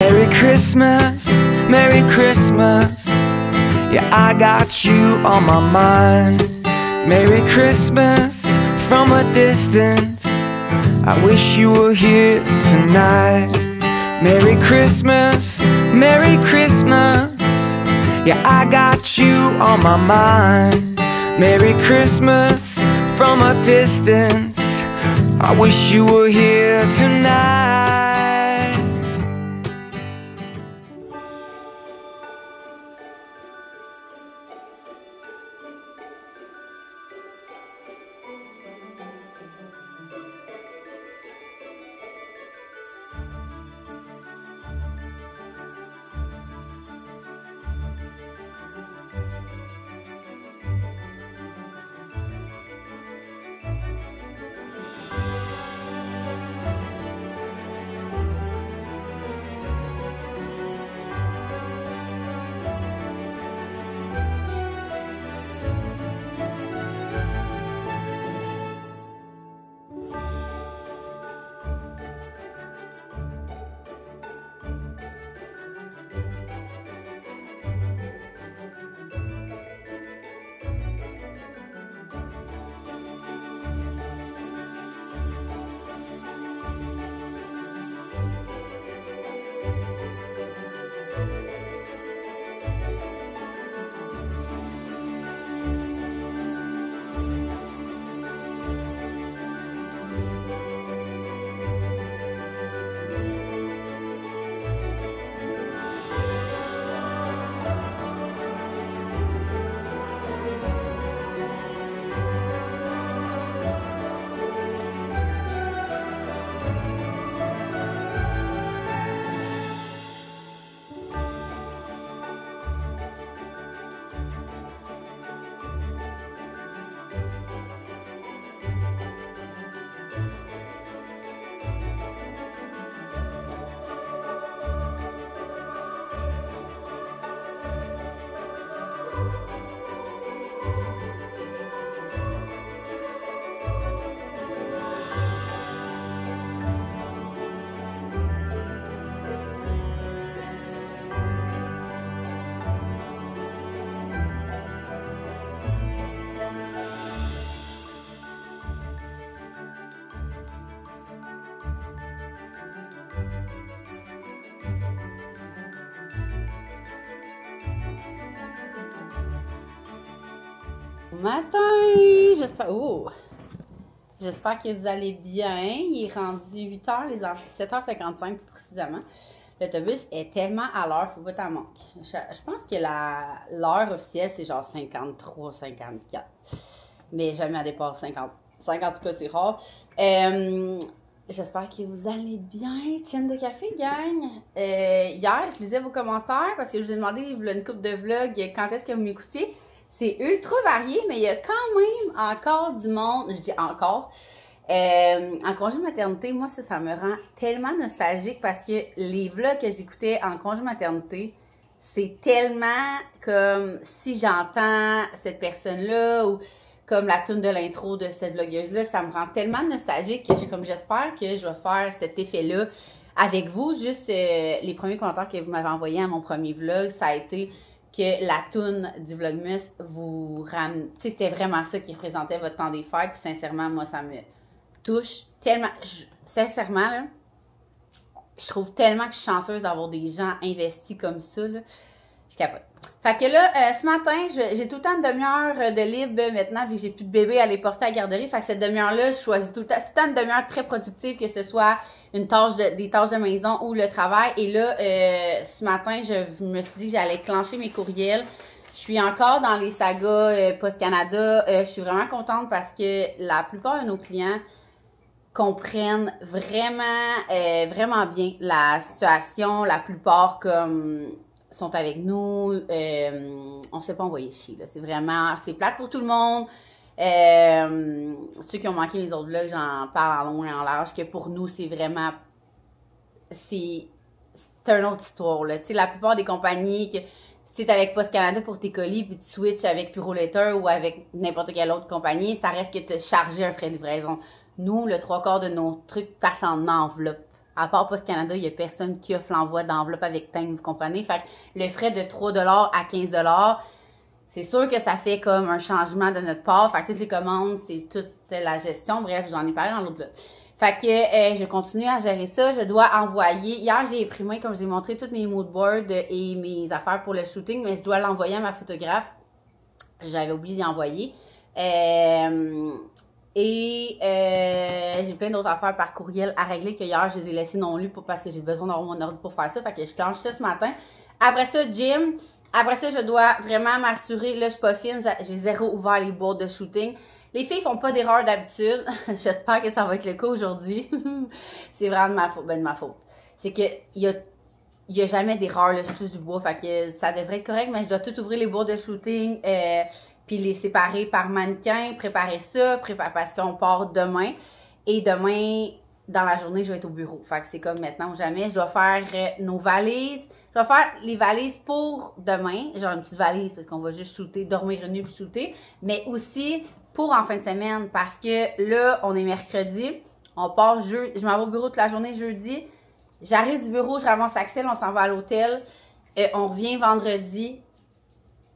Merry Christmas, Merry Christmas. Yeah, I got you on my mind. Merry Christmas from a distance. I wish you were here tonight. Merry Christmas, Merry Christmas. Yeah, I got you on my mind. Merry Christmas from a distance. I wish you were here tonight. Matin, j'espère que vous allez bien. Il est rendu 8h, 7h55 plus précisément. L'autobus est tellement à l'heure, faut pas t'en manque. Je pense que l'heure officielle, c'est genre 53, 54. Mais jamais à départ 50. 50 en tout cas, c'est rare. J'espère que vous allez bien. Tienne de café, gang. Hier, je lisais vos commentaires parce que je vous ai demandé une couple de vlogs, quand est-ce que vous m'écoutiez. C'est ultra varié, mais il y a quand même encore du monde, je dis encore, en congé maternité, moi ça me rend tellement nostalgique parce que les vlogs que j'écoutais en congé maternité, c'est tellement comme si j'entends cette personne-là ou comme la tune de l'intro de cette vlogueuse-là, ça me rend tellement nostalgique que j'espère que je vais faire cet effet-là avec vous. Juste les premiers commentaires que vous m'avez envoyés à mon premier vlog, ça a été que la toune du Vlogmas vous ramène. Tu sais, c'était vraiment ça qui représentait votre temps des fêtes. Puis sincèrement, moi, ça me touche tellement. Sincèrement, là, je trouve tellement que je suis chanceuse d'avoir des gens investis comme ça, là. Je capote. Fait que là, ce matin, j'ai tout le temps une demi-heure de libre maintenant, vu que j'ai plus de bébé à les porter à la garderie. Fait que cette demi-heure-là, je choisis tout le temps une demi-heure très productive, que ce soit des tâches de maison ou le travail. Et là, ce matin, je me suis dit que j'allais clencher mes courriels. Je suis encore dans les sagas Post Canada. Je suis vraiment contente parce que la plupart de nos clients comprennent vraiment, vraiment bien la situation. La plupart, comme sont avec nous, on s'est pas envoyé chier, là. C'est vraiment, c'est plate pour tout le monde. Ceux qui ont manqué mes autres vlogs, j'en parle en long et en large, que pour nous, c'est vraiment, c'est une autre histoire, là. Tu sais, la plupart des compagnies, que si t'es avec Post Canada pour tes colis, puis tu switches avec Puro Letter ou avec n'importe quelle autre compagnie, ça reste que te charger un frais de livraison. Nous, le 3/4 de nos trucs partent en enveloppe. À part Post Canada, il y a personne qui offre l'envoi d'enveloppe avec timbre, vous comprenez? Fait que le frais de 3$ à 15$, c'est sûr que ça fait comme un changement de notre part. Fait que toutes les commandes, c'est toute la gestion. Bref, j'en ai parlé dans l'autre vlog. Fait que je continue à gérer ça. Je dois envoyer. Hier, j'ai imprimé, comme je vous ai montré, tous mes moodboards et mes affaires pour le shooting, mais je dois l'envoyer à ma photographe. J'avais oublié d'y envoyer. J'ai plein d'autres affaires par courriel à régler que hier, je les ai laissées non lues parce que j'ai besoin d'avoir mon ordi pour faire ça. Fait que je clenche ça ce matin. Après ça, gym. Après ça, je dois vraiment m'assurer. Là, je suis pas fine. J'ai zéro ouvert les boîtes de shooting. Les filles font pas d'erreur d'habitude. J'espère que ça va être le cas aujourd'hui. C'est vraiment de ma faute. Ben, de ma faute. C'est que il y a jamais d'erreur, là. Je touche du bois. Fait que ça devrait être correct, mais je dois tout ouvrir les boîtes de shooting. Puis les séparer par mannequin. Préparer ça. Parce qu'on part demain. Et demain, dans la journée, je vais être au bureau. Fait que c'est comme maintenant ou jamais. Je dois faire nos valises. Je vais faire les valises pour demain. Genre une petite valise parce qu'on va juste shooter, dormir une nuit puis shooter. Mais aussi pour en fin de semaine parce que là, on est mercredi. On part jeudi. Je m'en vais au bureau toute la journée jeudi. J'arrive du bureau, je ramasse Axel, on s'en va à l'hôtel. On revient vendredi.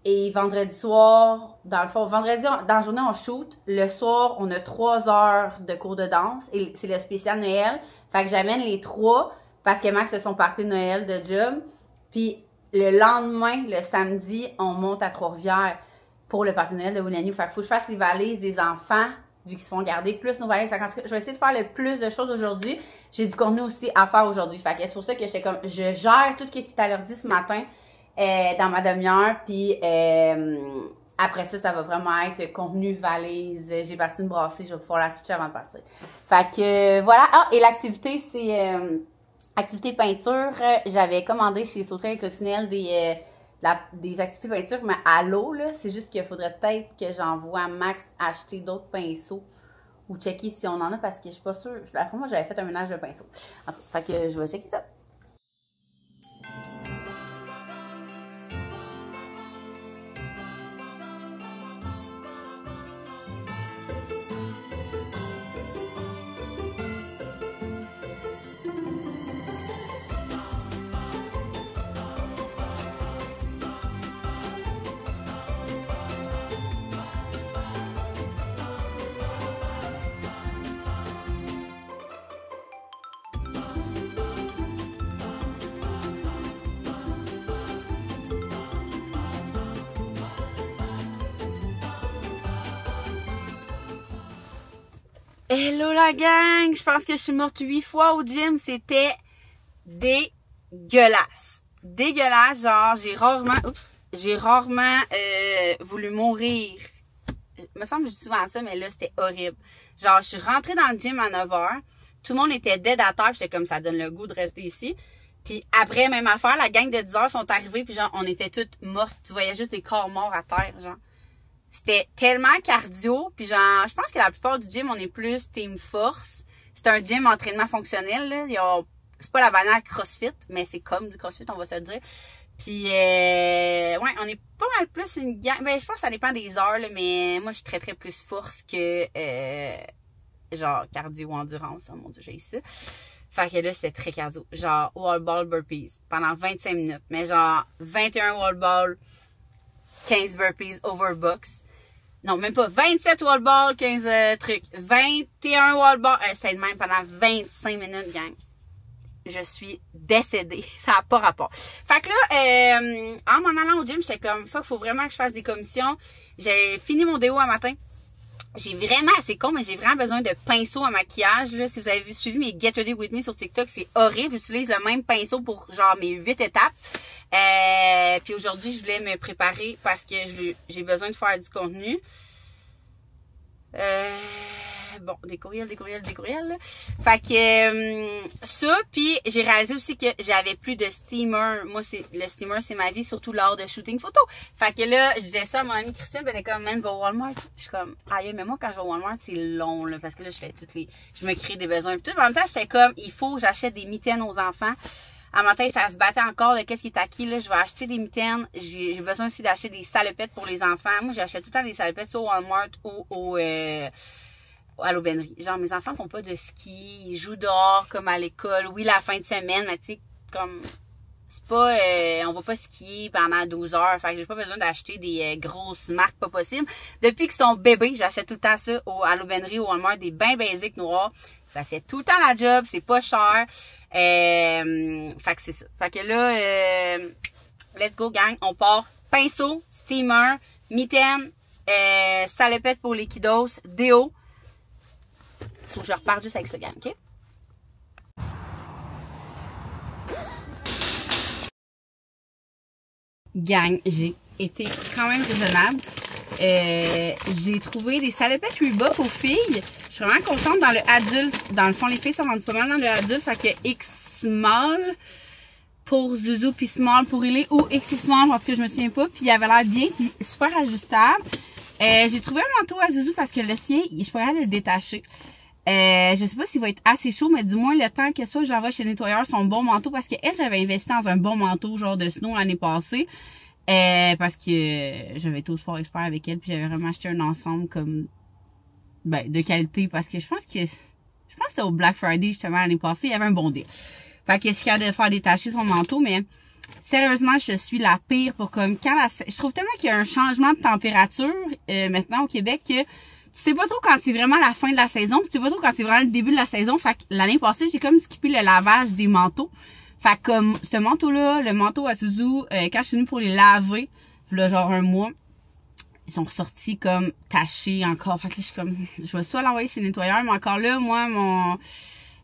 Et vendredi soir, dans le fond, vendredi, dans la journée, on shoot. Le soir, on a 3 heures de cours de danse. Et c'est le spécial Noël. Fait que j'amène les 3 parce que Max se sont partis de Noël de job. Puis le lendemain, le samedi, on monte à Trois-Rivières pour le party de Noël de Winnie. Fait qu'il faut que je fasse les valises des enfants, vu qu'ils se font garder, plus nos valises. Je vais essayer de faire le plus de choses aujourd'hui. J'ai du contenu aussi à faire aujourd'hui. Fait que c'est pour ça que j'étais comme, je gère tout ce qui est à l'heure 10 ce matin dans ma demi-heure. Puis après ça, ça va vraiment être contenu, valise. J'ai parti une brassée, je vais pouvoir la switcher avant de partir. Fait que voilà. Ah, et l'activité, c'est activité peinture. J'avais commandé chez Sauterelle et Coccinelle des activités peinture, mais à l'eau, là. C'est juste qu'il faudrait peut-être que j'envoie à Max acheter d'autres pinceaux ou checker si on en a parce que je suis pas sûre. Après moi, j'avais fait un ménage de pinceaux. En tout cas, fait que je vais checker ça. Hello la gang! Je pense que je suis morte 8 fois au gym. C'était dégueulasse. Dégueulasse, genre j'ai rarement voulu mourir. Il me semble que je dis souvent ça, mais là, c'était horrible. Genre, je suis rentrée dans le gym à 9h. Tout le monde était dead à terre. J'étais comme, ça donne le goût de rester ici. Puis après, même affaire, la gang de 10h sont arrivés. Puis genre, on était toutes mortes. Tu voyais juste des corps morts à terre, genre. C'était tellement cardio, puis genre, je pense que la plupart du gym, on est plus team force. C'est un gym entraînement fonctionnel, là. C'est pas la bannière CrossFit, mais c'est comme du CrossFit, on va se le dire. Puis, ouais, on est pas mal plus une gang. Ben, je pense que ça dépend des heures, là, mais moi, je suis très, très plus force que, genre, cardio ou endurance. Oh mon Dieu, j'ai ça. Fait que là, c'était très cardio. Genre, wall ball burpees pendant 25 minutes. Mais genre, 21 wall ball, 15 burpees over box. Non, même pas. 27 wall ball, 15 trucs. 21 wall ball. C'est de même pendant 25 minutes, gang. Je suis décédée. Ça n'a pas rapport. Fait que là, en m'en allant au gym, j'étais comme, faut vraiment que je fasse des commissions. J'ai fini mon déo un matin. J'ai vraiment, c'est con, mais j'ai vraiment besoin de pinceaux à maquillage, là. Si vous avez suivi mes Get Ready With Me sur TikTok, c'est horrible. J'utilise le même pinceau pour, genre, mes 8 étapes. Puis aujourd'hui, je voulais me préparer parce que j'ai besoin de faire du contenu. Bon, des courriels. Là. Fait que ça, puis j'ai réalisé aussi que j'avais plus de steamer. Moi, le steamer, c'est ma vie, surtout lors de shooting photo. Fait que là, je disais ça à mon amie Christine, elle était comme, man, va au Walmart. Je suis comme, aïe, mais moi, quand je vais au Walmart, c'est long, là, parce que là, je me crée des besoins. Puis tout, en même temps, j'étais comme, il faut que j'achète des mitaines aux enfants. À matin, ça se battait encore de qu'est-ce qui est acquis, là. Je vais acheter des mitaines. J'ai besoin aussi d'acheter des salopettes pour les enfants. Moi, j'achète tout le temps des salopettes soit au Walmart ou à l'aubainerie. Genre, mes enfants font pas de ski, ils jouent dehors comme à l'école. Oui, la fin de semaine, mais tu sais, comme... C'est pas... on va pas skier pendant 12 heures. Fait que j'ai pas besoin d'acheter des grosses marques, pas possible. Depuis qu'ils sont bébés, j'achète tout le temps ça à l'aubainerie ou au Walmart, des bains basiques noirs. Ça fait tout le temps la job, c'est pas cher. Fait que c'est ça. Fait que là, let's go gang, on part. Pinceau, steamer, mitaine, salopette pour les kiddos, déo. Faut que je reparte juste avec ça, gang, ok? Gang, j'ai été quand même raisonnable. J'ai trouvé des salopettes Reebok aux filles. Je suis vraiment contente dans le adulte. Dans le fond, les filles sont rendues pas mal dans le adulte. Fait que X small pour Zouzou, puis small pour Ellie, ou XS small parce que je me souviens pas. Puis il avait l'air bien, puis super ajustable. J'ai trouvé un manteau à Zouzou parce que le sien, je pourrais le détacher. Je sais pas s'il va être assez chaud, mais du moins le temps que ça, je l'envoie chez le nettoyeur, son bon manteau, parce que elle, j'avais investi dans un bon manteau, genre de snow l'année passée, parce que j'avais été au Sport Expert avec elle, puis j'avais vraiment acheté un ensemble comme, ben, de qualité, parce que je pense que c'était au Black Friday, justement, l'année passée, il y avait un bon deal. Fait que je suis capable de faire détacher son manteau, mais sérieusement, je suis la pire pour comme, je trouve tellement qu'il y a un changement de température, maintenant au Québec, que tu sais pas trop quand c'est vraiment la fin de la saison, puis tu sais pas trop quand c'est vraiment le début de la saison. Fait que l'année passée, j'ai comme skippé le lavage des manteaux. Fait que comme ce manteau-là, le manteau à Suzu, quand je suis venue pour les laver, là genre un mois, ils sont ressortis comme tachés encore. Fait que là, je suis comme, je vais soit l'envoyer chez le nettoyeur, mais encore là, moi,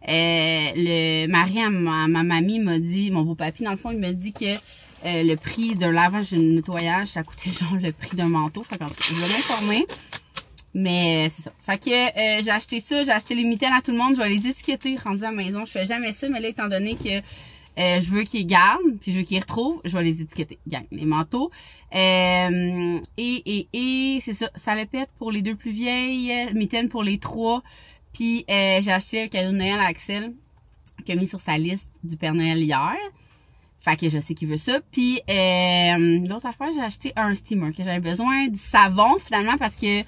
le mari à ma mamie m'a dit, mon beau-papy, dans le fond, il m'a dit que le prix d'un lavage et d'un nettoyage, ça coûtait genre le prix d'un manteau. Fait que je vais m'informer. Mais c'est ça. Fait que j'ai acheté ça, j'ai acheté les mitaines à tout le monde, je vais les étiqueter rendus à la maison. Je fais jamais ça, mais là, étant donné que je veux qu'ils gardent, puis je veux qu'ils retrouvent, je vais les étiqueter. Gang, les manteaux. Et c'est ça, salopette pour les deux plus vieilles, mitaines pour les trois. Puis j'ai acheté un cadeau de Noël à Axel, qu'il a mis sur sa liste du Père Noël hier. Fait que je sais qu'il veut ça. Puis l'autre affaire, j'ai acheté un steamer, que j'avais besoin du savon finalement parce que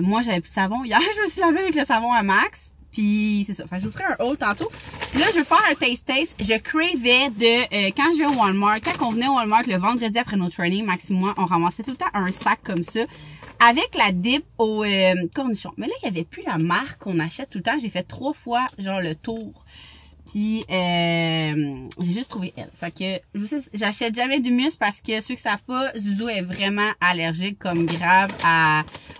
moi j'avais plus de savon. Hier, je me suis lavée avec le savon à max. Puis c'est ça. Fait que je vous ferai un haul tantôt. Là, je vais faire un taste. Je cravais de quand je vais au Walmart. Quand on venait au Walmart le vendredi après nos trainings, Max et moi, on ramassait tout le temps un sac comme ça. Avec la dip au cornichon. Mais là, il n'y avait plus la marque qu'on achète tout le temps. J'ai fait 3 fois genre le tour. Puis j'ai juste trouvé elle. Fait que j'achète jamais d'humus parce que ceux qui savent pas, Zouzou est vraiment allergique comme grave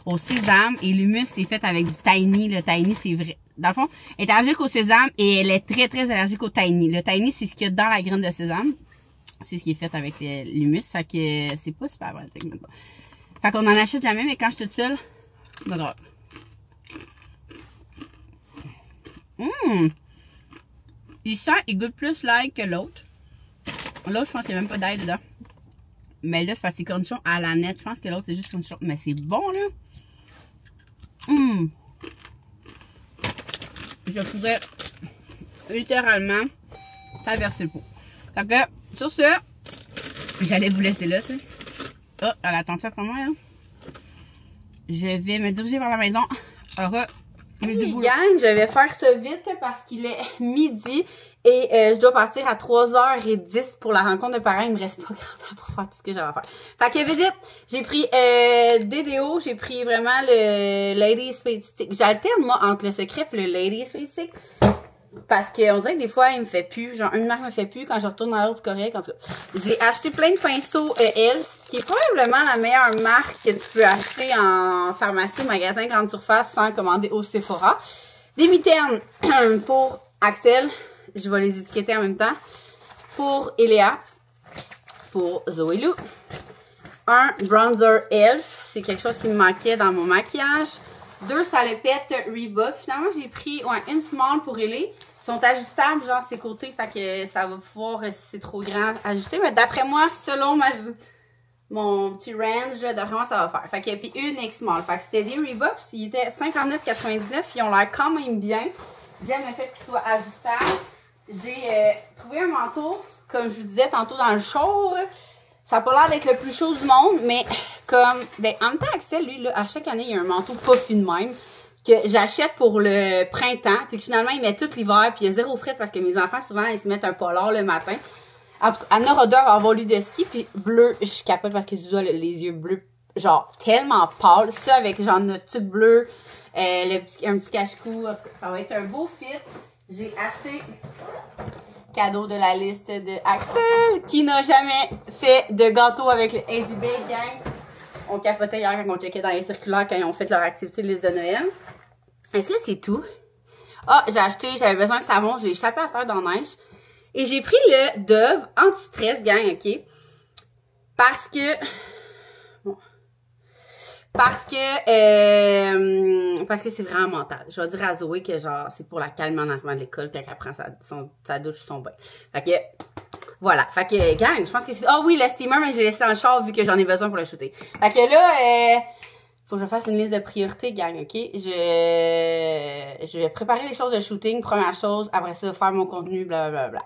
au sésame. Et l'humus c'est fait avec du tahini. Le tahini c'est vrai. Dans le fond, elle est allergique au sésame et elle est très très allergique au tahini. Le tahini c'est ce qu'il y a dans la graine de sésame. C'est ce qui est fait avec l'humus. Fait que c'est pas super pratique maintenant. Fait qu'on en achète jamais, mais quand je suis toute seule, pas grave. Il goûte plus l'ail que l'autre. L'autre, je pense qu'il n'y a même pas d'ail dedans. Mais là, c'est parce que c'est cornichon à la nette. Je pense que l'autre, c'est juste cornichon. Mais c'est bon, là. Je pourrais littéralement traverser le pot. Fait que, sur ce, j'allais vous laisser là, tu sais. Oh, elle attend ça comme moi, hein. Je vais me diriger vers la maison. Hey, gang, je vais faire ça vite parce qu'il est midi et je dois partir à 3h10 pour la rencontre de parents. Il me reste pas grand temps pour faire tout ce que j'avais à faire. Fait que visite, j'ai pris des déos, j'ai pris vraiment le Lady Speed Stick. J'alterne moi entre le secret et le Lady Speed Stick. Parce qu'on dirait que des fois, il me fait plus. Genre, une marque me fait plus. Quand je retourne dans l'autre correct, en tout cas. J'ai acheté plein de pinceaux Elf, qui est probablement la meilleure marque que tu peux acheter en pharmacie ou magasin grande surface sans commander au Sephora. Des mitaines pour Axel. Je vais les étiqueter en même temps. Pour Eléa. Pour Zoé Lou. Un bronzer Elf. C'est quelque chose qui me manquait dans mon maquillage. 2 salopettes Reebok. Finalement, j'ai pris une small pour Ellie. Ils sont ajustables, genre ses côtés, fait que ça va pouvoir, si c'est trop grand, ajuster. Mais d'après moi, selon mon petit range, d'après moi, ça va faire. Fait que, puis une X small. Fait que c'était des Reebok, ils étaient 59,99. Ils ont l'air quand même bien. J'aime le fait qu'ils soient ajustables. J'ai trouvé un manteau, comme je vous disais tantôt dans le show. Ça n'a pas l'air d'être le plus chaud du monde, mais comme, ben, en même temps, Axel, lui, là, à chaque année, il y a un manteau pas fin de même. que j'achète pour le printemps, puis que finalement, ils mettent tout l'hiver, puis il y a zéro fret parce que mes enfants, souvent, ils se mettent un polar le matin. En tout cas, Anna Roder a avoir lu de ski, puis bleu, je capote parce que Zuza a les yeux bleus, genre, tellement pâles. Ça, avec genre notre tuque bleue, un petit cache-cou, en tout cas, ça va être un beau fit. J'ai acheté cadeau de la liste de Axel, qui n'a jamais fait de gâteau avec le Easy Bake Gang. On capotait hier quand on checkait dans les circulaires quand ils ont fait leur activité de liste de Noël. Est-ce que c'est tout? Ah, j'avais besoin de savon, je l'ai échappé à terre dans la neige. Et j'ai pris le Dove anti-stress, gang, ok? Parce que... Bon. Parce que c'est vraiment mental. Je vais dire à Zoé que genre, c'est pour la calmer en arrivant de l'école quand elle prend sa douche ou son bain. Fait que... Voilà. Fait que, gang, je pense que c'est... Ah oui, le steamer, mais j'ai laissé dans le char vu que j'en ai besoin pour le shooter. Fait que là, faut que je fasse une liste de priorités, gang, ok? Je vais préparer les choses de shooting, première chose. Après ça, faire mon contenu, blablabla.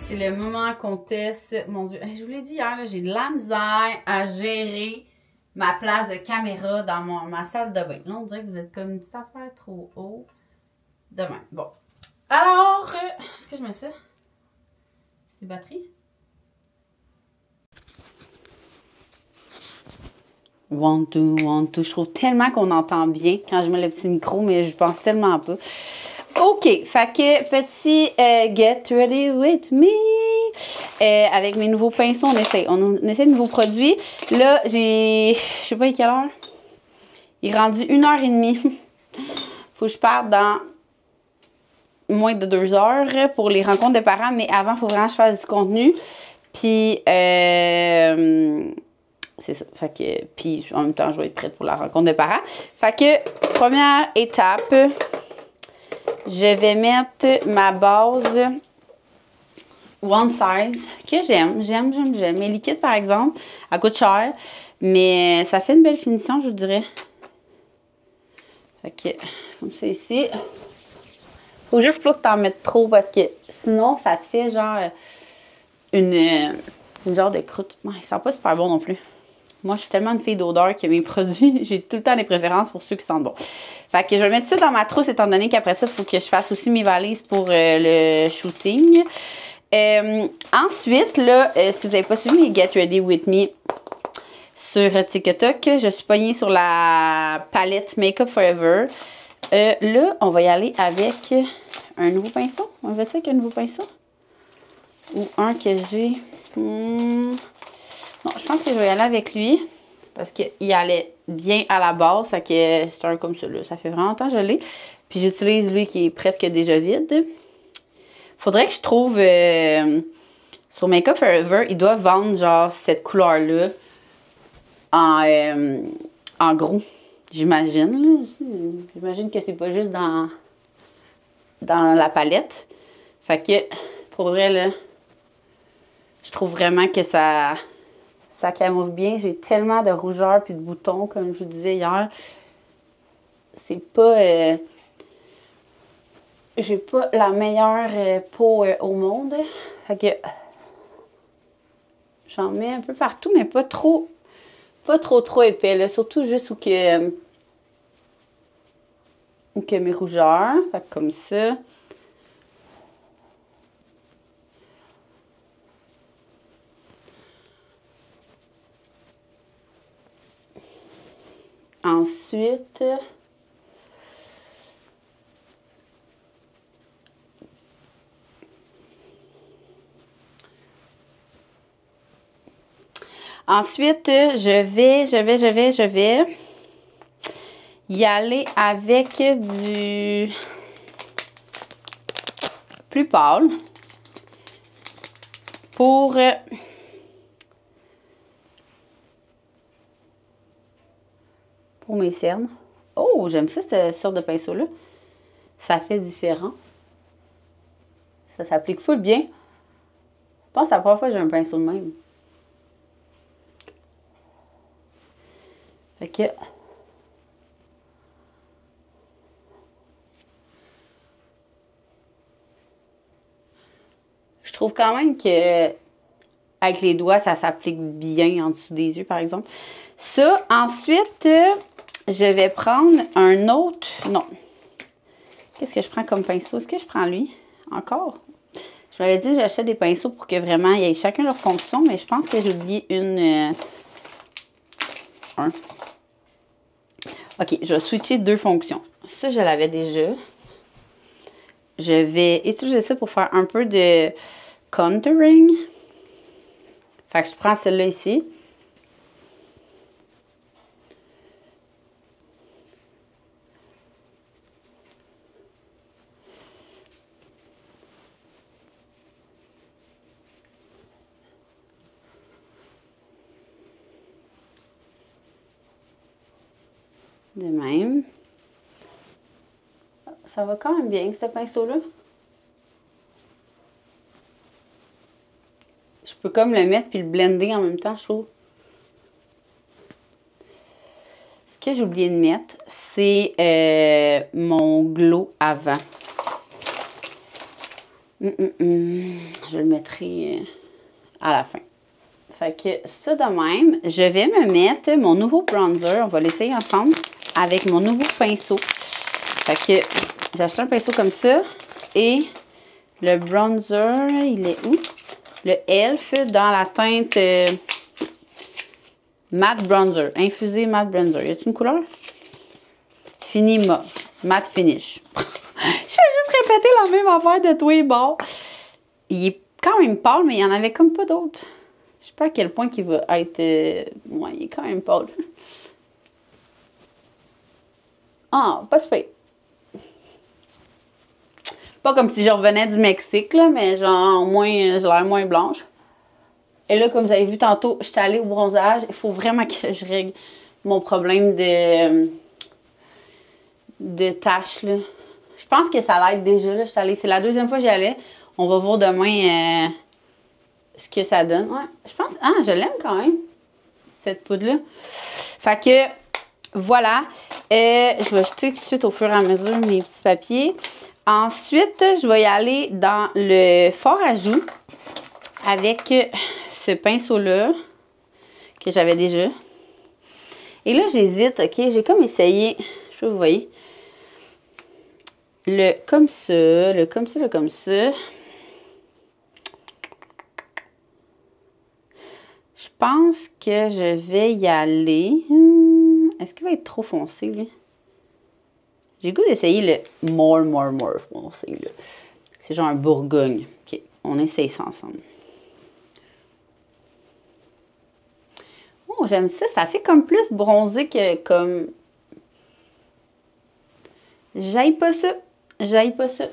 C'est le moment qu'on teste. Mon Dieu, je vous l'ai dit hier, j'ai de la misère à gérer ma place de caméra dans ma salle de bain. Là, on dirait que vous êtes comme une petite affaire trop haut. Demain. Bon. Alors, est-ce que je mets ça? C'est batterie? One, two, one, two. Je trouve tellement qu'on entend bien quand je mets le petit micro, mais je pense tellement pas. OK, fait que petit Get Ready With Me. Avec mes nouveaux pinceaux, on essaie de nouveaux produits. Là, je sais pas à quelle heure. Il est rendu 1h30. Faut que je parte dans moins de 2 heures pour les rencontres de parents. Mais avant, il faut vraiment que je fasse du contenu. Puis, c'est ça. Fait que, puis, en même temps, je vais être prête pour la rencontre de parents. Fait que, première étape... Je vais mettre ma base One Size que j'aime. Mes liquides, par exemple, elle coûte cher, mais ça fait une belle finition, je vous dirais. Fait que, comme ça ici. Faut juste pas que t'en mettes trop parce que sinon, ça te fait genre une genre de croûte. Ouais, il sent pas super bon non plus. Moi, je suis tellement une fille d'odeur que mes produits, j'ai tout le temps des préférences pour ceux qui sentent bon. Fait que je vais mettre ça dans ma trousse, étant donné qu'après ça, il faut que je fasse aussi mes valises pour le shooting. Ensuite, là, si vous n'avez pas suivi mes Get Ready With Me sur TikTok, je suis pognée sur la palette Makeup Forever. Là, on va y aller avec un nouveau pinceau. On va dire avec un nouveau pinceau? Ou un que j'ai... Non, je pense que je vais y aller avec lui parce qu'il allait bien à la base. Fait que c'est un comme ça, là. Ça fait vraiment longtemps que je l'ai. Puis j'utilise lui qui est presque déjà vide. Faudrait que je trouve... sur Makeup Forever, ils doivent vendre genre cette couleur-là en gros. J'imagine. J'imagine que c'est pas juste dans la palette. Fait que, pour vrai, là, je trouve vraiment que ça camoufle bien. J'ai tellement de rougeur puis de boutons, comme je vous disais hier. C'est pas... j'ai pas la meilleure peau au monde. Fait que... j'en mets un peu partout, mais pas trop épais, là. Surtout juste où que mes rougeurs. Fait que comme ça. Ensuite, je vais y aller avec du plus pâle pour mes cernes. Oh, j'aime ça, cette sorte de pinceau-là. ça fait différent. Ça s'applique full bien. Je pense que c'est la première fois que j'ai un pinceau de même. Fait que... je trouve quand même que avec les doigts, ça s'applique bien en dessous des yeux, par exemple. Ça, ensuite, je vais prendre un autre... Non. Qu'est-ce que je prends comme pinceau? Est-ce que je prends lui? Encore? Je m'avais dit que j'achète des pinceaux pour que vraiment, il y ait chacun leur fonction, mais je pense que j'ai oublié un. OK, je vais switcher 2 fonctions. Ça, je l'avais déjà. Je vais utiliser ça pour faire un peu de contouring. Fait que je prends celle-là ici. De même. Ça va quand même bien, ce pinceau-là. Je peux comme le mettre puis le blender en même temps, je trouve. Ce que j'ai oublié de mettre, c'est mon glow avant. Je le mettrai à la fin. Fait que ça de même, je vais me mettre mon nouveau bronzer. On va l'essayer ensemble avec mon nouveau pinceau. Fait que j'ai acheté un pinceau comme ça. Et le bronzer, il est où? Le Elf dans la teinte matte bronzer. Infusé matte bronzer. Y a-t-il une couleur? Finima. Matte finish. Je vais juste répéter la même affaire de tous les bords. Il est quand même pâle, mais il n'y en avait comme pas d'autres. Je sais pas à quel point il va être... ouais, il est quand même pâle. Ah, pas super. Pas comme si je revenais du Mexique, là, mais genre, au moins, j'ai l'air moins blanche. Et là, comme vous avez vu tantôt, je suis allée au bronzage. Il faut vraiment que je règle mon problème de taches, là. Je pense que ça l'aide déjà, là. Je suis allée... C'est la 2e fois que j'y allais. On va voir demain ce que ça donne. Ouais, je pense... Ah, je l'aime quand même, cette poudre-là. Fait que, voilà. Je vais jeter tout de suite au fur et à mesure mes petits papiers. Ensuite, je vais y aller dans le fard à joues avec ce pinceau-là que j'avais déjà. Et là, j'hésite, OK? J'ai comme essayé, je sais pas si vous voyez, le comme ça, le comme ça, le comme ça. Je pense que je vais y aller. Est-ce qu'il va être trop foncé, lui? J'ai le goût d'essayer le more foncé, là. C'est genre un bourgogne. OK, on essaye ça ensemble. Oh, j'aime ça. Ça fait comme plus bronzé que comme... J'aille pas ça. J'aille pas ça.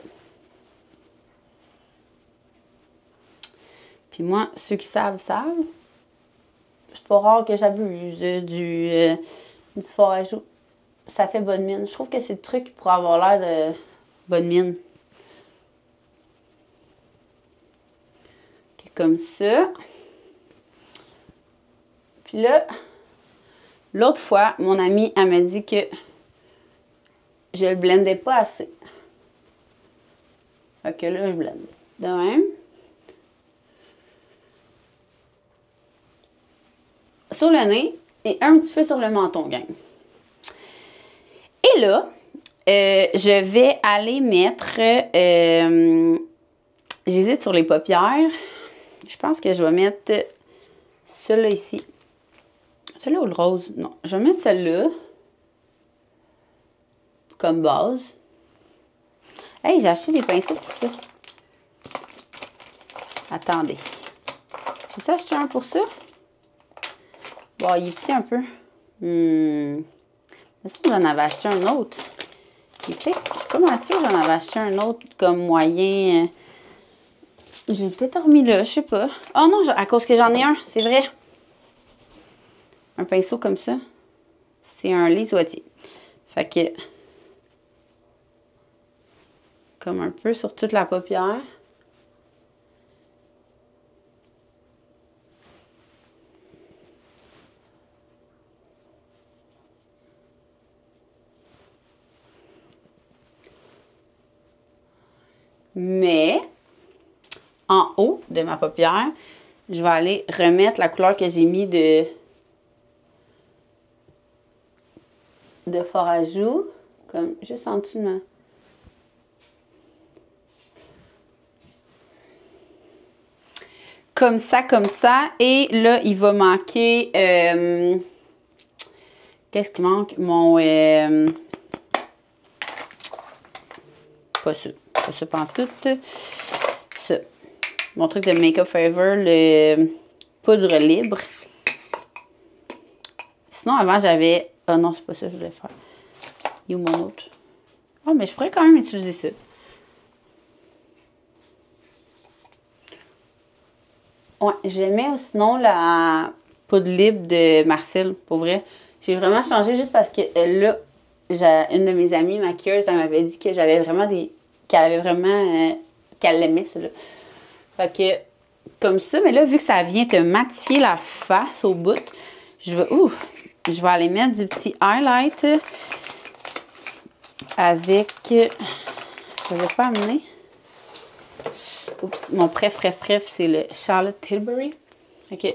Puis moi, ceux qui savent, savent. C'est pas rare que j'abuse du fard à joues. Ça fait bonne mine. Je trouve que c'est le truc pour avoir l'air de bonne mine. Okay, comme ça. Puis là, l'autre fois, mon amie, elle m'a dit que je le blendais pas assez. Fait que là, je blende. De même. Sur le nez et un petit peu sur le menton, gang. Et là, je vais aller mettre... j'hésite sur les paupières. Je pense que je vais mettre celui-là ici. Celui-là ou le rose? Non, je vais mettre celui-là comme base. Hey, j'ai acheté des pinceaux pour ça. Attendez. J'ai-tu acheté un pour ça? Bon, il est petit un peu. Est-ce que j'en avais acheté un autre? Je suis pas mal sûre que j'en avais acheté un autre comme moyen. J'ai peut-être remis là, je sais pas. Oh non, à cause que j'en ai un, c'est vrai. Un pinceau comme ça. C'est un lisoitier. Fait que... comme un peu sur toute la paupière. Mais, en haut de ma paupière, je vais aller remettre la couleur que j'ai mis de fard à joues, comme juste en dessous de ma... Comme ça, comme ça. Et là, il va manquer... Qu'est-ce qui manque? Mon... Pas ça. Pas ça pantoute. Ça. Mon truc de Make Up Forever, le poudre libre. Sinon, avant, j'avais... Ah non, c'est pas ça que je voulais faire. Il est où mon autre? Ah, mais je pourrais quand même utiliser ça. Ouais, j'aimais sinon la poudre libre de Marcel, pour vrai. J'ai vraiment changé juste parce que là, une de mes amies maquilleuses, elle m'avait dit que j'avais vraiment des... qu'elle l'aimait, celle-là. Fait que, comme ça, mais là, vu que ça vient te matifier la face au bout, je vais aller mettre du petit highlight avec... Je ne l'ai pas amené. Oups, mon préf, c'est le Charlotte Tilbury. OK.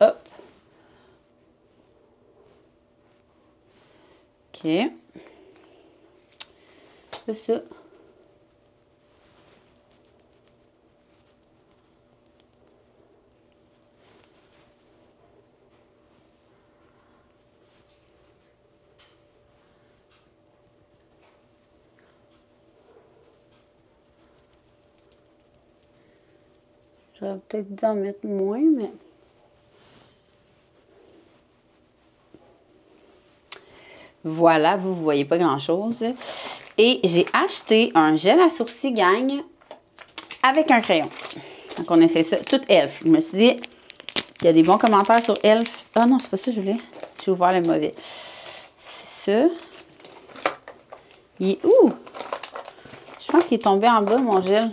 Hop. OK. C'est ça. J'aurais peut-être dû en mettre moins, mais... Voilà, vous ne voyez pas grand-chose. Et j'ai acheté un gel à sourcils Gagne avec un crayon. Donc, on essaie ça. Tout Elf. Je me suis dit, il y a des bons commentaires sur Elf. Ah non, c'est pas ça que je voulais. J'ai ouvert le mauvais. C'est ça. Il est où? Je pense qu'il est tombé en bas, mon gel.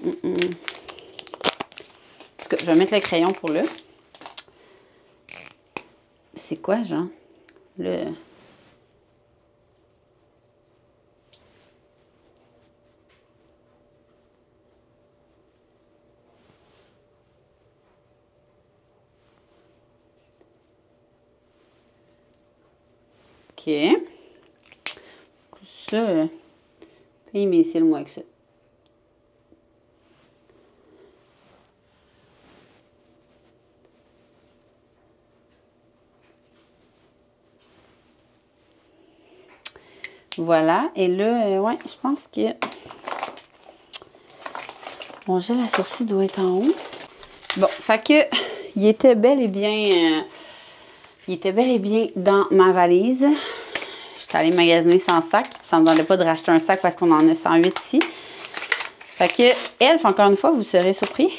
En tout cas, je vais mettre le crayon pour là. C'est quoi, genre? Le... OK. Ça, paye mes cils, moi, avec ça. Voilà. Et là, ouais, je pense que mon gel à sourcils doit être en haut. Bon, fait que il était bel et bien dans ma valise. J'étais allée magasiner sans sac. Ça me demandait pas de racheter un sac parce qu'on en a 108 ici. Fait que, Elf, encore une fois, vous serez surpris.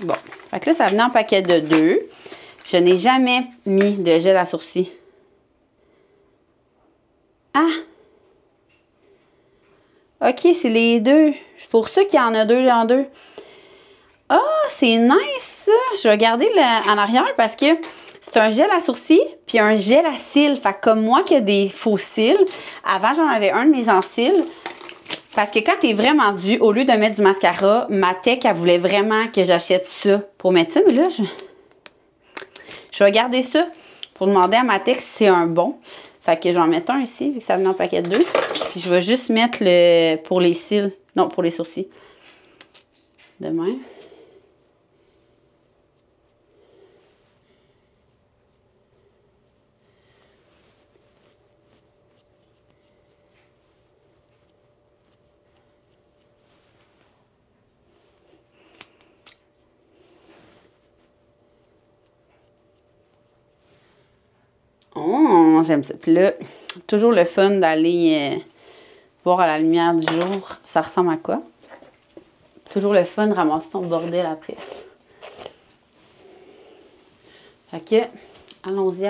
Bon. Fait que là, ça venait en paquet de 2. Je n'ai jamais mis de gel à sourcils. Ah! OK, c'est les deux. C'est pour ça qu'il y en a 2 dans 2. Ah, c'est nice, ça! Je vais garder en arrière parce que c'est un gel à sourcils puis un gel à cils. Fait que comme moi qui a des faux cils, avant, j'en avais un de mes en cils. Parce que quand t'es vraiment dû, au lieu de mettre du mascara, ma tech, elle voulait vraiment que j'achète ça pour mettre ça. Mais là, je vais garder ça pour demander à ma tech si c'est un bon. Fait que je vais en mettre un ici, vu que ça venait en paquet de 2. Puis je vais juste mettre le pour les cils. Non, pour les sourcils. De même. Oh, j'aime ça. Puis là, toujours le fun d'aller voir à la lumière du jour, ça ressemble à quoi. Toujours le fun de ramasser ton bordel après. Fait que, allons-y.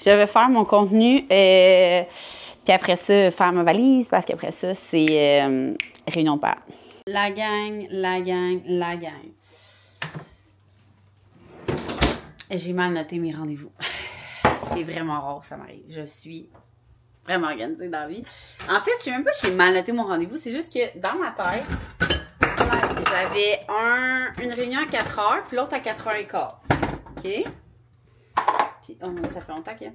je vais faire mon contenu, puis après ça, faire ma valise, parce qu'après ça, c'est réunion de parents. La gang. J'ai mal noté mes rendez-vous. C'est vraiment rare, ça m'arrive. Je suis vraiment organisée dans la vie. En fait, je sais même pas si j'ai mal noté mon rendez-vous. C'est juste que dans ma tête, j'avais une réunion à 4 heures, puis l'autre à 4h15. OK? Puis, oh non, ça fait longtemps que...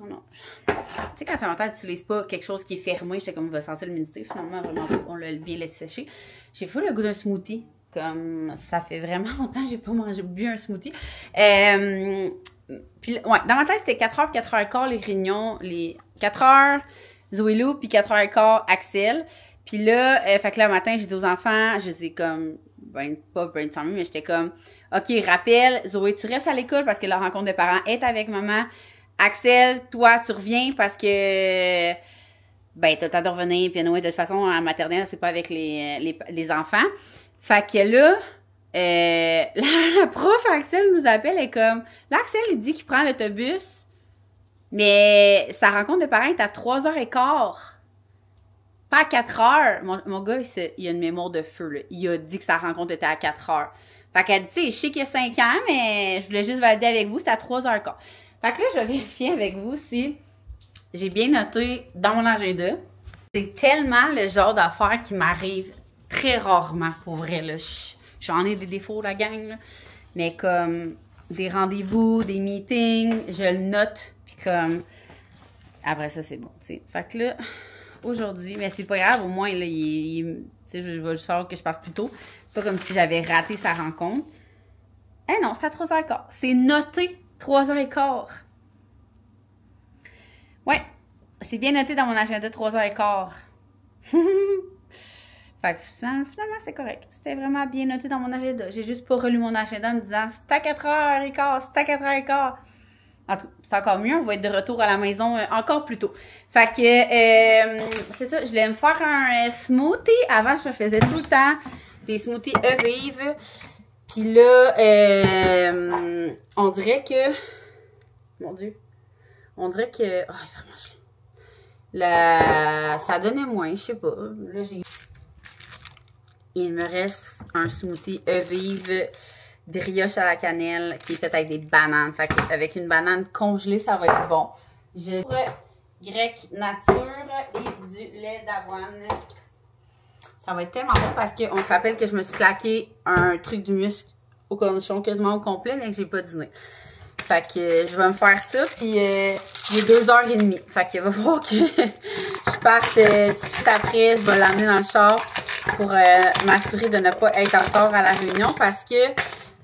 Oh non. Tu sais, quand ça m'entend, tu n'utilises pas quelque chose qui est fermé, j'étais comme, il va sentir l'humidité. Finalement, vraiment, on l'a bien laissé sécher. J'ai fait le goût d'un smoothie. Comme, ça fait vraiment longtemps que j'ai pas bu un smoothie. Puis, ouais, dans ma tête, c'était 4h, 4h15, les réunions, les 4h, Zoé Lou, puis 4h15, Axel. Puis là, fait que là, le matin, j'ai dit aux enfants, je dis comme, pas brainstorming, mais j'étais comme, OK, rappel, Zoé, tu restes à l'école parce que la rencontre de parents est avec maman. Axel, toi, tu reviens parce que, ben, t'as le temps de revenir, puis anyway, de toute façon, en maternelle, c'est pas avec les enfants. Fait que là, la prof Axel nous appelle, et comme, là, Axel, il dit qu'il prend l'autobus, mais sa rencontre de parents est à 3h15. Pas à 4h. Mon gars, il a une mémoire de feu, là. Il a dit que sa rencontre était à 4h. Fait qu'elle dit, tu sais, je sais qu'il y a 5 ans, mais je voulais juste valider avec vous, c'est à 3h15. Fait que là, je vais vérifier avec vous si j'ai bien noté dans mon agenda. C'est tellement le genre d'affaires qui m'arrive très rarement, pour vrai, là. J'en ai des défauts, la gang, là. Mais comme des rendez-vous, des meetings, je le note, puis comme... Après ça, c'est bon, tu sais. Fait que là, aujourd'hui, mais c'est pas grave, au moins, là, tu sais, je vais juste savoir que je parte plus tôt. C'est pas comme si j'avais raté sa rencontre. Eh non, c'est à 3h15. C'est noté 3h15. Ouais, c'est bien noté dans mon agenda 3h15. Fait que finalement, c'est correct. C'était vraiment bien noté dans mon agenda. J'ai juste pas relu mon agenda en me disant c'est à 4h15, c'est à 4h15. En tout cas, c'est encore mieux. On va être de retour à la maison encore plus tôt. Fait que, c'est ça. Je voulais me faire un smoothie. Avant, je me faisais tout le temps des smoothies Evive. Puis là, on dirait que... Mon Dieu. On dirait que... Oh, il est vraiment gelé. Ça donnait moins, je sais pas. Là, il me reste un smoothie Evive brioche à la cannelle qui est fait avec des bananes. Fait avec une banane congelée, ça va être bon. J'ai grec nature et du lait d'avoine. Ça va être tellement bon parce qu'on se rappelle que je me suis claqué un truc du muscle au cornichon quasiment au complet, mais que j'ai pas dîné. Fait que je vais me faire ça, puis j'ai 2h30. Fait que va falloir que je parte tout de suite après. Je vais l'amener dans le char pour m'assurer de ne pas être en retard à la réunion parce que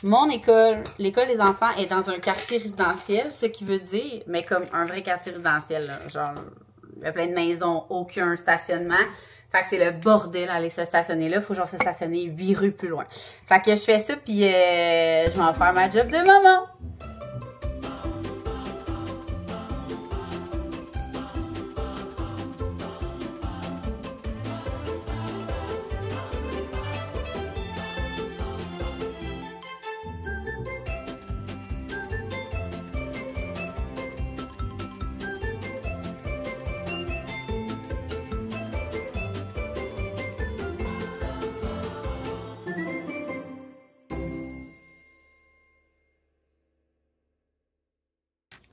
mon école, l'école des enfants est dans un quartier résidentiel, ce qui veut dire, mais comme un vrai quartier résidentiel, là, genre, il y a plein de maisons, aucun stationnement. Fait que c'est le bordel aller se stationner là. Faut genre se stationner 8 rues plus loin. Fait que je fais ça, puis je vais en faire ma job de maman.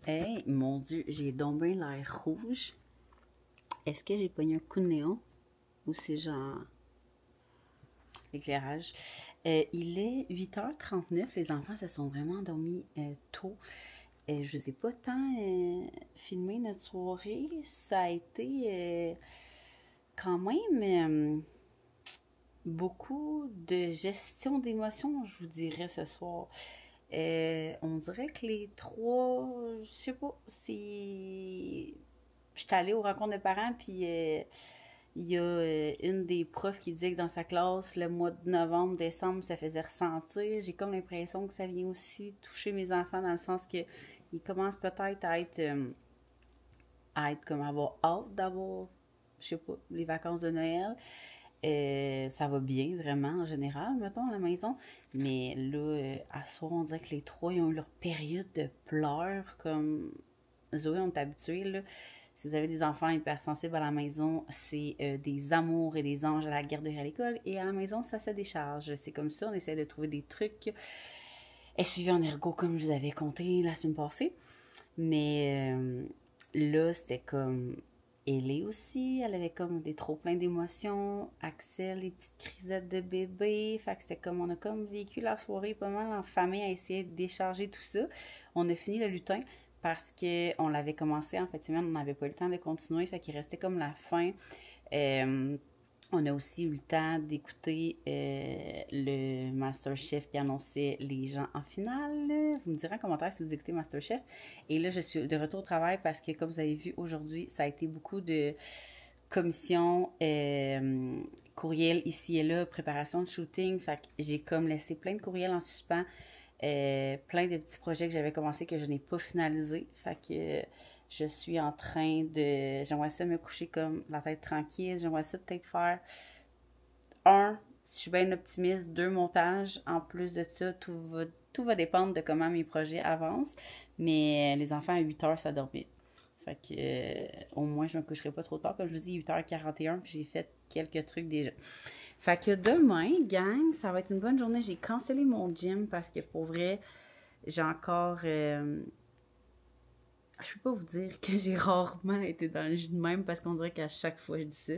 Hey, mon Dieu, j'ai donc bien l'air rouge. Est-ce que j'ai pogné un coup de néon? Ou c'est genre l'éclairage? Il est 8h39. Les enfants se sont vraiment endormis tôt. Je ne les ai pas tant filmé notre soirée. Ça a été quand même beaucoup de gestion d'émotions, je vous dirais, ce soir. On dirait que les trois, je sais pas, c'est... J'étais allée aux rencontres de parents, puis il y a une des profs qui disait que dans sa classe, le mois de novembre, décembre, ça faisait ressentir. J'ai comme l'impression que ça vient aussi toucher mes enfants dans le sens que ils commencent peut-être à être comme avoir hâte d'avoir, je sais pas, les vacances de Noël. Ça va bien, vraiment, en général, mettons, à la maison. Mais là, à soir, on dirait que les trois, ils ont eu leur période de pleurs, comme Zoé, on est habitués, là. Si vous avez des enfants hypersensibles à la maison, c'est des amours et des anges à la garderie à l'école. Et à la maison, ça se décharge. C'est comme ça, on essaie de trouver des trucs. Elle suivait en ergo comme je vous avais compté la semaine passée. Mais là, c'était comme... Ellie aussi, elle avait comme des trop pleins d'émotions. Axel, les petites crisettes de bébé. Fait que c'était comme, on a comme vécu la soirée pas mal en famille à essayer de décharger tout ça. On a fini le lutin parce qu'on l'avait commencé en fait semaine, on n'avait pas eu le temps de continuer. Fait qu'il restait comme la fin. On a aussi eu le temps d'écouter le MasterChef qui annonçait les gens en finale. Vous me direz en commentaire si vous écoutez MasterChef. Et là, je suis de retour au travail parce que, comme vous avez vu aujourd'hui, ça a été beaucoup de commissions, courriels ici et là, préparation de shooting. Fait que j'ai comme laissé plein de courriels en suspens. Plein de petits projets que j'avais commencé que je n'ai pas finalisé. Fait que je suis en train de... J'aimerais ça me coucher comme la tête tranquille. J'aimerais ça peut-être faire si je suis bien optimiste, 2 montages. En plus de ça, tout va dépendre de comment mes projets avancent. Mais les enfants à 8 heures, ça dormait. Fait que au moins, je me coucherai pas trop tard. Comme je vous dis, 8h41, puis j'ai fait quelques trucs déjà. Fait que demain, gang, ça va être une bonne journée. J'ai cancellé mon gym parce que pour vrai, j'ai encore... je peux pas vous dire que j'ai rarement été dans le gym de même parce qu'on dirait qu'à chaque fois je dis ça.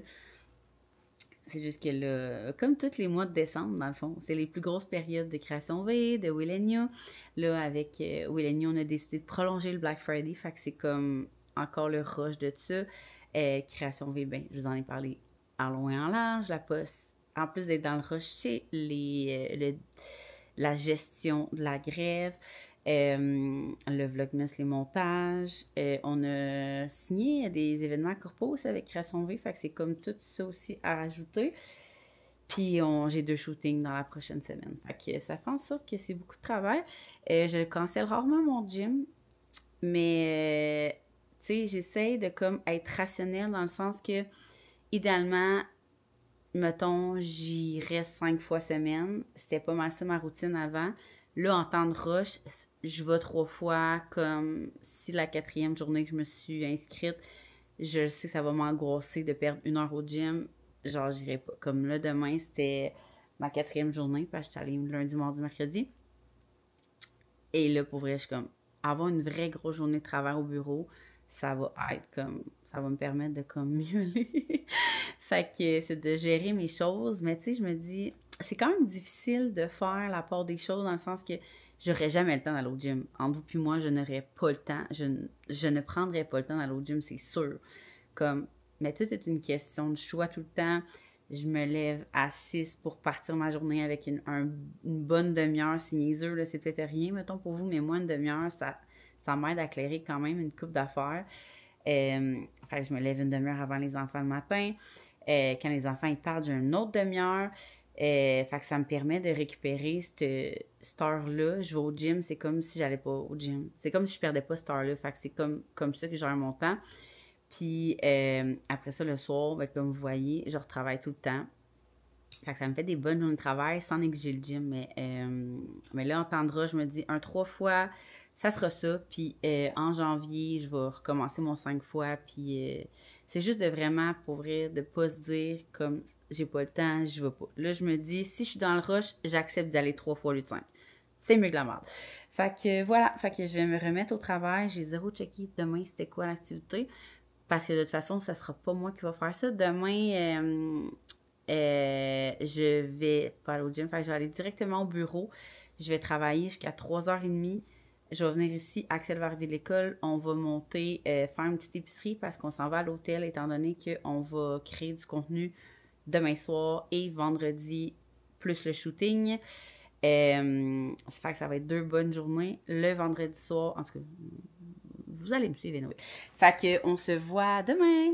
C'est juste que là, comme tous les mois de décembre, dans le fond, c'est les plus grosses périodes de création V, de Willenia. Là, avec Willenia, on a décidé de prolonger le Black Friday. Fait que c'est comme encore le rush de ça. Création V, ben, je vous en ai parlé en long et en large. La poste, en plus d'être dans le rush, c'est la gestion de la grève. Le Vlogmas, les montages. On a signé des événements corpos avec Création V, fait que c'est comme tout ça aussi à rajouter. Puis j'ai 2 shootings dans la prochaine semaine. Fait que ça fait en sorte que c'est beaucoup de travail. Je cancelle rarement mon gym, mais tu sais, j'essaie de comme être rationnelle dans le sens que idéalement, mettons, j'y reste 5 fois semaine. C'était pas mal ça ma routine avant. Là, en temps de rush, je vais 3 fois, comme si la 4e journée que je me suis inscrite, je sais que ça va m'angoisser de perdre 1 heure au gym. Genre, j'irai pas. Comme là, demain, c'était ma 4e journée, parce que j'étais allée lundi, mardi, mercredi. Et là, pour vrai, je suis comme, avoir une vraie grosse journée de travail au bureau, ça va être comme, ça va me permettre de comme mieux aller. Fait que c'est de gérer mes choses, mais tu sais, je me dis... C'est quand même difficile de faire la part des choses dans le sens que j'aurais jamais le temps d'aller au gym. Entre vous puis moi, je n'aurais pas le temps. Je ne prendrais pas le temps d'aller au gym, c'est sûr. Comme, mais tout est une question de choix tout le temps. Je me lève à 6 pour partir ma journée avec une bonne demi-heure. C'est niaiseux, là, c'est peut-être rien, mettons, pour vous, mais moi, une demi-heure, ça m'aide à éclairer quand même une couple d'affaires. Fait que je me lève une demi-heure avant les enfants le matin. Quand les enfants ils partent, j'ai une autre demi-heure. Fait que ça me permet de récupérer cette heure-là. Je vais au gym, c'est comme si j'allais pas au gym. C'est comme si je perdais pas cette heure-là. Fait que c'est comme ça que je gère mon temps. Puis après ça, le soir, ben, comme vous voyez, je retravaille tout le temps. Fait que ça me fait des bonnes journées de travail sans négliger le gym. Mais là, en temps de rush, je me dis 3 fois, ça sera ça. Puis en janvier, je vais recommencer mon 5 fois. Puis c'est juste de vraiment, pour vrai, de pas se dire comme j'ai pas le temps, je vais pas. Là, je me dis, si je suis dans le rush, j'accepte d'aller 3 fois au lieu de 5. C'est mieux que la merde. Fait que voilà, fait que je vais me remettre au travail. J'ai 0 checké demain c'était quoi l'activité. Parce que de toute façon, ça sera pas moi qui va faire ça. Demain, je vais pas aller au gym. Fait que je vais aller directement au bureau. Je vais travailler jusqu'à 3h30. Je vais venir ici. Axel va arriver de l'école. On va monter, faire une petite épicerie parce qu'on s'en va à l'hôtel étant donné qu'on va créer du contenu demain soir et vendredi plus le shooting. Ça fait que ça va être 2 bonnes journées. Le vendredi soir, en tout cas, vous allez me suivre, anyway. Fait que on se voit demain!